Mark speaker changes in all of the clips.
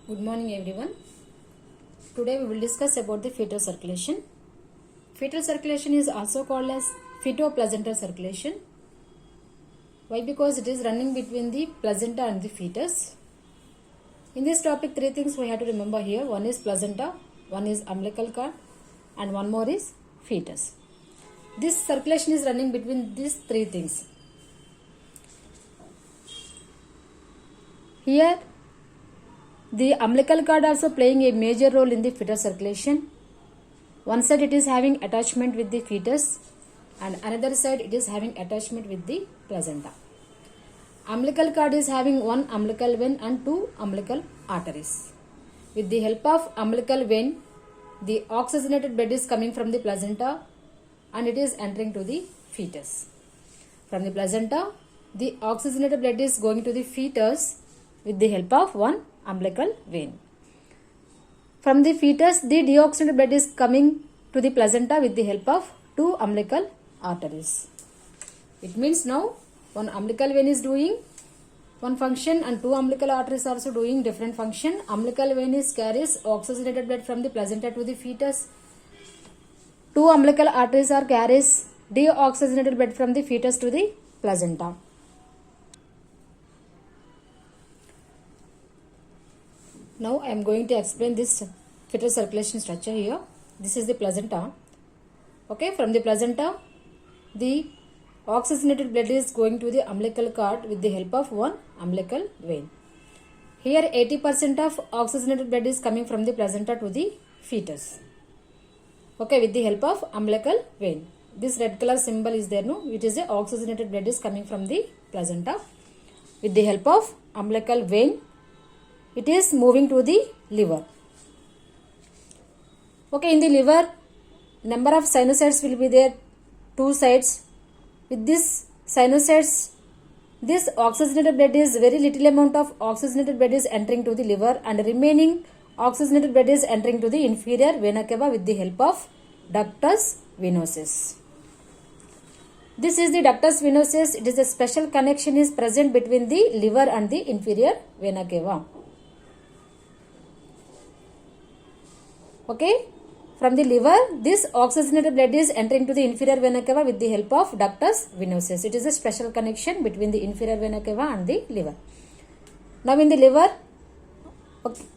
Speaker 1: Good morning everyone. Today we will discuss about the fetal circulation. Fetal circulation is also called as feto-placental circulation. Why? Because it is running between the placenta and the fetus. In this topic, three things we have to remember here. One is placenta, one is umbilical cord, and one more is fetus. This circulation is running between these three things. Here the umbilical cord also playing a major role in the fetal circulation. One side it is having attachment with the fetus and another side it is having attachment with the placenta. Umbilical cord is having one umbilical vein and two umbilical arteries. With the help of umbilical vein, the oxygenated blood is coming from the placenta and it is entering to the fetus. From the placenta, the oxygenated blood is going to the fetus with the help of one umbilical vein. From the fetus, the deoxygenated blood is coming to the placenta with the help of two umbilical arteries. It means now one umbilical vein is doing one function and two umbilical arteries also doing different function. Umbilical vein is carries oxygenated blood from the placenta to the fetus. Two umbilical arteries are carries deoxygenated blood from the fetus to the placenta. Now I am going to explain this fetal circulation structure here. This is the placenta. Okay, from the placenta, the oxygenated blood is going to the umbilical cord with the help of one umbilical vein. Here 80% of oxygenated blood is coming from the placenta to the fetus. Okay, with the help of umbilical vein. This red color symbol is there, no? It is a oxygenated blood is coming from the placenta. With the help of umbilical vein, it is moving to the liver. Okay, in the liver, number of sinusoids will be there, two sides. With this sinusoids, this oxygenated blood is very little amount of oxygenated blood is entering to the liver and remaining oxygenated blood is entering to the inferior vena cava with the help of ductus venosus. This is the ductus venosus. It is a special connection is present between the liver and the inferior vena cava. Okay, from the liver, this oxygenated blood is entering to the inferior vena cava with the help of ductus venosus. It is a special connection between the inferior vena cava and the liver. Now in the liver,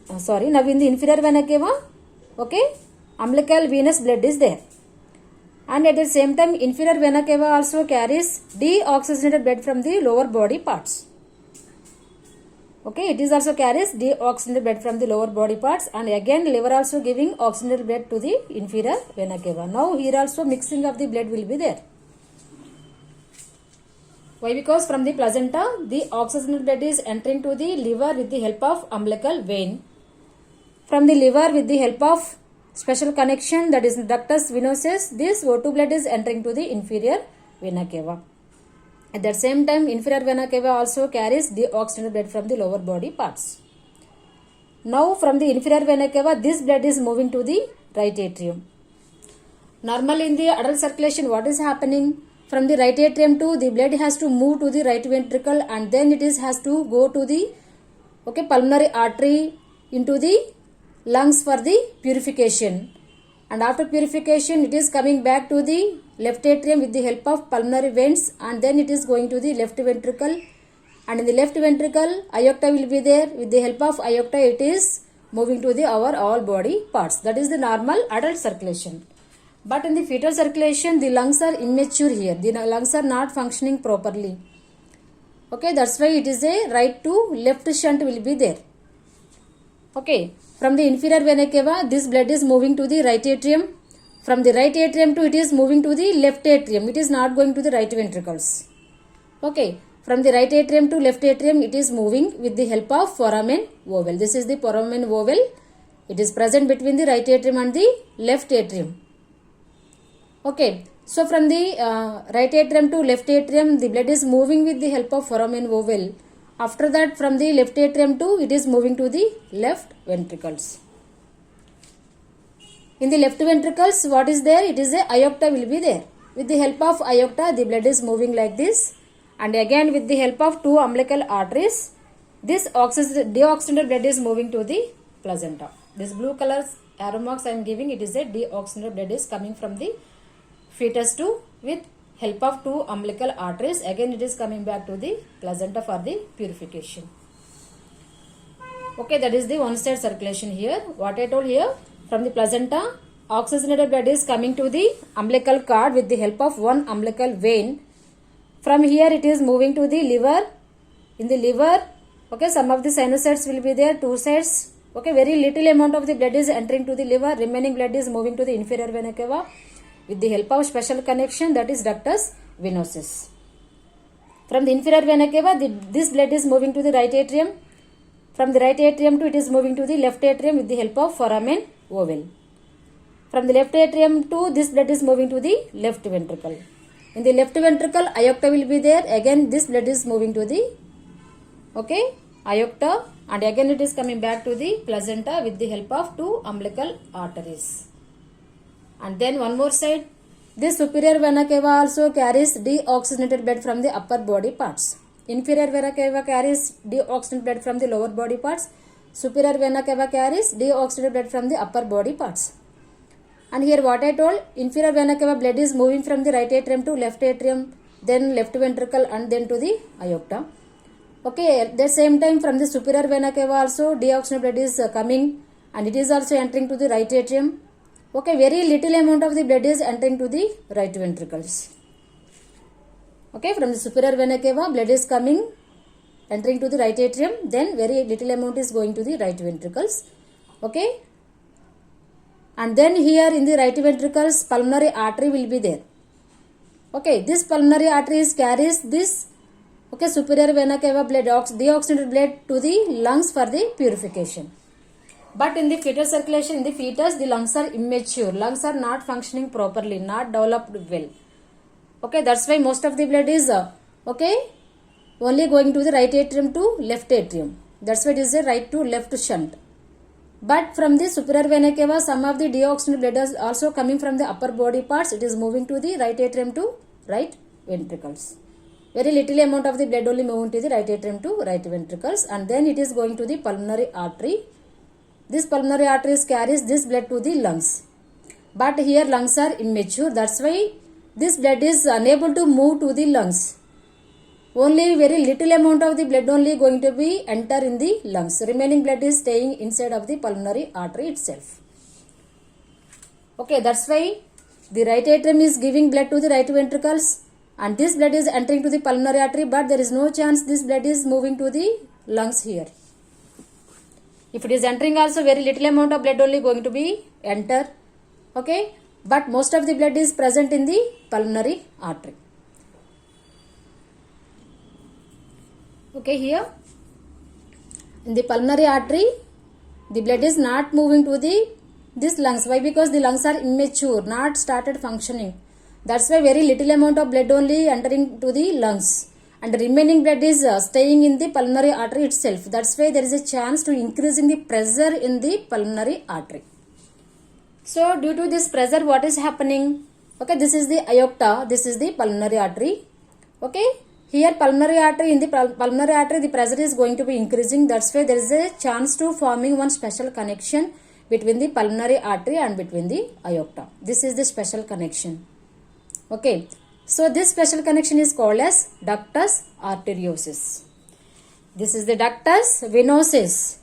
Speaker 1: now in the inferior vena cava, okay, umbilical venous blood is there. And at the same time, inferior vena cava also carries deoxygenated blood from the lower body parts. Okay, it is also carries deoxygenated blood from the lower body parts and again liver also giving oxygenated blood to the inferior vena cava. Now here also mixing of the blood will be there. Why? Because from the placenta the oxygenated blood is entering to the liver with the help of umbilical vein. From the liver with the help of special connection, that is ductus venosus, this O2 blood is entering to the inferior vena cava. At the same time, inferior vena cava also carries deoxygenated blood from the lower body parts. Now from the inferior vena cava, this blood is moving to the right atrium. Normally in the adult circulation, what is happening? From the right atrium to the blood has to move to the right ventricle and then it is has to go to the pulmonary artery into the lungs for the purification. And after purification, it is coming back to the left atrium with the help of pulmonary veins and then it is going to the left ventricle. And in the left ventricle, aorta will be there. With the help of aorta, it is moving to the our all body parts. That is the normal adult circulation. But in the fetal circulation, the lungs are immature here. The lungs are not functioning properly. Okay, that's why it is a right to left shunt will be there. Okay, from the inferior vena cava, this blood is moving to the right atrium. From the right atrium to it is moving to the left atrium. It is not going to the right ventricles. Okay, from the right atrium to left atrium, it is moving with the help of foramen ovale. This is the foramen ovale. It is present between the right atrium and the left atrium. Okay, so from the right atrium to left atrium, the blood is moving with the help of foramen ovale. After that, from the left atrium to, it is moving to the left ventricles. In the left ventricles, what is there? It is a aorta will be there. With the help of aorta, the blood is moving like this. And again with the help of two umbilical arteries, this deoxygenated blood is moving to the placenta. This blue color arrow marks I am giving, it is a deoxygenated blood is coming from the fetus to with help of two umbilical arteries. Again it is coming back to the placenta for the purification. Okay, that is the one side circulation here. What I told here, from the placenta, oxygenated blood is coming to the umbilical cord with the help of one umbilical vein. From here it is moving to the liver. In the liver, okay, some of the sinusoids will be there, two sides. Okay, very little amount of the blood is entering to the liver. Remaining blood is moving to the inferior vena cava with the help of special connection, that is ductus venosus. From the inferior vena cava, this blood is moving to the right atrium. From the right atrium to it is moving to the left atrium with the help of foramen ovale. From the left atrium to this blood is moving to the left ventricle. In the left ventricle, aorta will be there. Again this blood is moving to the aorta, and again it is coming back to the placenta with the help of two umbilical arteries. And then one more side, this superior vena cava also carries deoxygenated blood from the upper body parts. Inferior vena cava carries deoxygenated blood from the lower body parts. Superior vena cava carries deoxygenated blood from the upper body parts. And here what I told, inferior vena cava blood is moving from the right atrium to left atrium, then left ventricle, and then to the aorta. Okay, at the same time from the superior vena cava also deoxygenated blood is coming, and it is also entering to the right atrium. Okay, very little amount of the blood is entering to the right ventricles. Okay, from the superior vena cava blood is coming, entering to the right atrium, then very little amount is going to the right ventricles. Okay, and then here in the right ventricles pulmonary artery will be there. Okay, this pulmonary artery carries this superior vena cava blood, deoxygenated blood to the lungs for the purification. But in the fetal circulation, in the fetus, the lungs are immature. Lungs are not functioning properly, not developed well. Okay, that's why most of the blood is only going to the right atrium to left atrium. That's why it is a right to left shunt. But from the superior vena cava, some of the deoxygenated blood is also coming from the upper body parts. It is moving to the right atrium to right ventricles. Very little amount of the blood only moving to the right atrium to right ventricles, and then it is going to the pulmonary artery. This pulmonary artery carries this blood to the lungs. But here lungs are immature. That's why this blood is unable to move to the lungs. Only very little amount of the blood only going to be enter in the lungs. Remaining blood is staying inside of the pulmonary artery itself. Okay, that's why the right atrium is giving blood to the right ventricles, and this blood is entering to the pulmonary artery, but there is no chance this blood is moving to the lungs here. If it is entering also, very little amount of blood only going to be enter. Okay, but most of the blood is present in the pulmonary artery. Okay, here in the pulmonary artery, the blood is not moving to this lungs. Why? Because the lungs are immature, not started functioning. That's why very little amount of blood only entering to the lungs, and the remaining blood is staying in the pulmonary artery itself. That's why there is a chance to increasing the pressure in the pulmonary artery. So due to this pressure, what is happening? Okay, this is the aorta, this is the pulmonary artery. Okay, here pulmonary artery, in the pulmonary artery the pressure is going to be increasing. That's why there is a chance to forming one special connection between the pulmonary artery and between the aorta. This is the special connection. Okay, so this special connection is called as ductus arteriosus. This is the ductus venosus.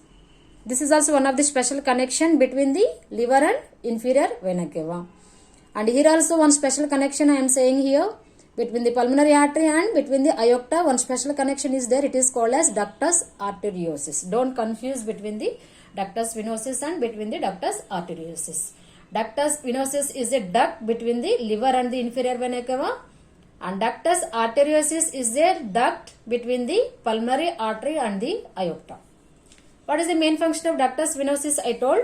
Speaker 1: This is also one of the special connection between the liver and inferior vena cava. And here also one special connection I am saying here between the pulmonary artery and between the aorta. One special connection is there. It is called as ductus arteriosus. Don't confuse between the ductus venosus and between the ductus arteriosus. Ductus venosus is a duct between the liver and the inferior vena cava, and ductus arteriosus is a duct between the pulmonary artery and the aorta. What is the main function of ductus venosus? I told.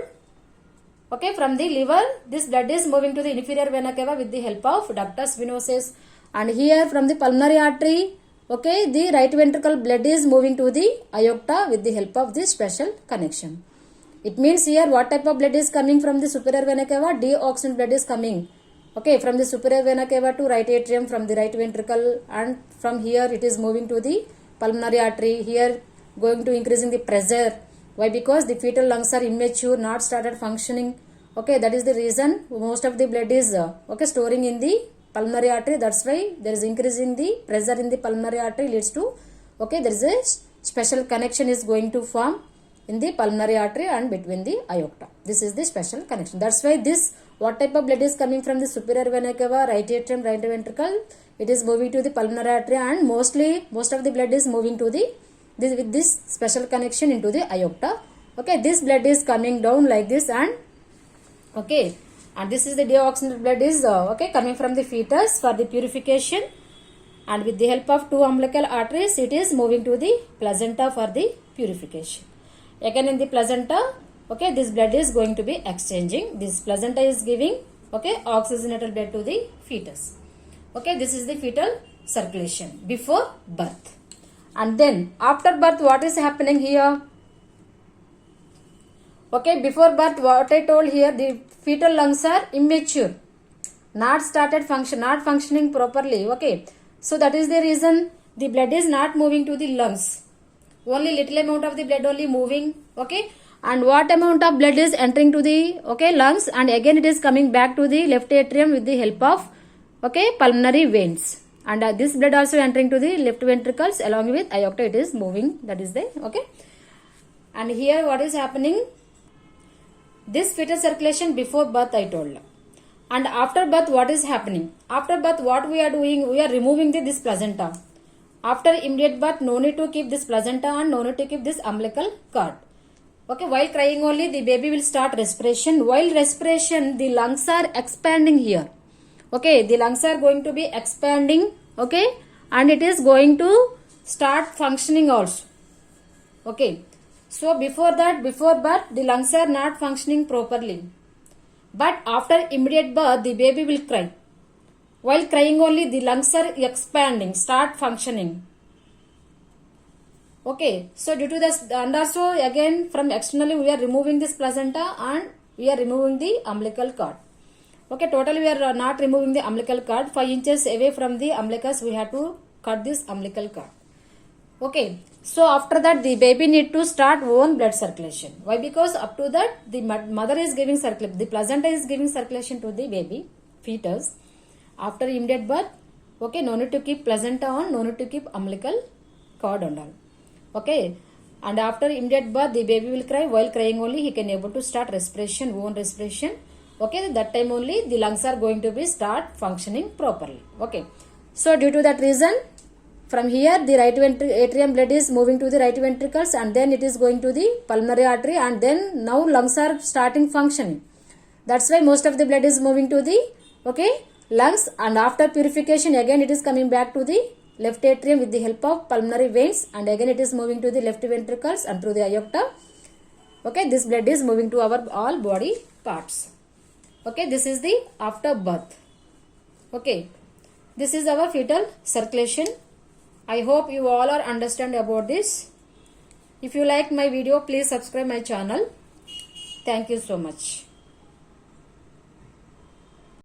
Speaker 1: Okay, from the liver, this blood is moving to the inferior vena cava with the help of ductus venosus, and here from the pulmonary artery, okay, the right ventricle blood is moving to the aorta with the help of this special connection. It means here what type of blood is coming from the superior vena cava? Deoxygenated blood is coming. Okay, from the superior vena cava to right atrium, from the right ventricle, and from here it is moving to the pulmonary artery. Here going to increasing the pressure. Why? Because the fetal lungs are immature, not started functioning. Okay, that is the reason most of the blood is okay storing in the pulmonary artery. That's why there is increase in the pressure in the pulmonary artery leads to okay there is a special connection is going to form in the pulmonary artery and between the aorta. This is the special connection. That's why this what type of blood is coming from the superior vena cava, right atrium, right ventricle. It is moving to the pulmonary artery and most of the blood is moving to the with this special connection into the aorta. Okay, this blood is coming down like this and okay, and this is the deoxygenated blood is okay coming from the fetus for the purification, and with the help of two umbilical arteries it is moving to the placenta for the purification. Again in the placenta, okay, this blood is going to be exchanging. This placenta is giving okay oxygenated blood to the fetus. Okay, this is the fetal circulation before birth. And then after birth, what is happening here? Okay, before birth, what I told here, the fetal lungs are immature, not functioning properly. Okay, so that is the reason the blood is not moving to the lungs. Only little amount of the blood only moving. Okay, and what amount of blood is entering to the okay lungs, and again it is coming back to the left atrium with the help of okay pulmonary veins, and this blood also entering to the left ventricles along with aorta. It is moving. That is the okay. And here what is happening? This fetal circulation before birth I told. And after birth what is happening? After birth what we are doing? We are removing this placenta. After immediate birth, no need to keep this placenta and no need to keep this umbilical cord. Okay, while crying only the baby will start respiration. While respiration the lungs are expanding here. Okay, the lungs are going to be expanding. Okay, and it is going to start functioning also. Okay, so before birth the lungs are not functioning properly, but after immediate birth the baby will cry. While crying only the lungs are expanding, start functioning. Okay, so due to this, and also again from externally we are removing this placenta and we are removing the umbilical cord. Okay, totally we are not removing the umbilical cord. 5 inches away from the umbilicus we have to cut this umbilical cord. Okay, so after that the baby need to start own blood circulation. Why? Because up to that the mother is giving circulation, the placenta is giving circulation to the baby, fetus. After immediate birth, okay, no need to keep placenta on, no need to keep umbilical cord and all. Okay, and after immediate birth the baby will cry. While crying only he can able to start respiration, own respiration. Okay, that time only the lungs are going to be start functioning properly. Okay, so due to that reason, from here the right atrium blood is moving to the right ventricles and then it is going to the pulmonary artery, and then now lungs are starting functioning. That's why most of the blood is moving to the okay lungs, and after purification again it is coming back to the left atrium with the help of pulmonary veins, and again it is moving to the left ventricles and through the aorta. Okay, this blood is moving to our all body parts. Okay, this is the after birth. Okay, this is our fetal circulation. I hope you all are understand about this. If you like my video, please subscribe my channel. Thank you so much.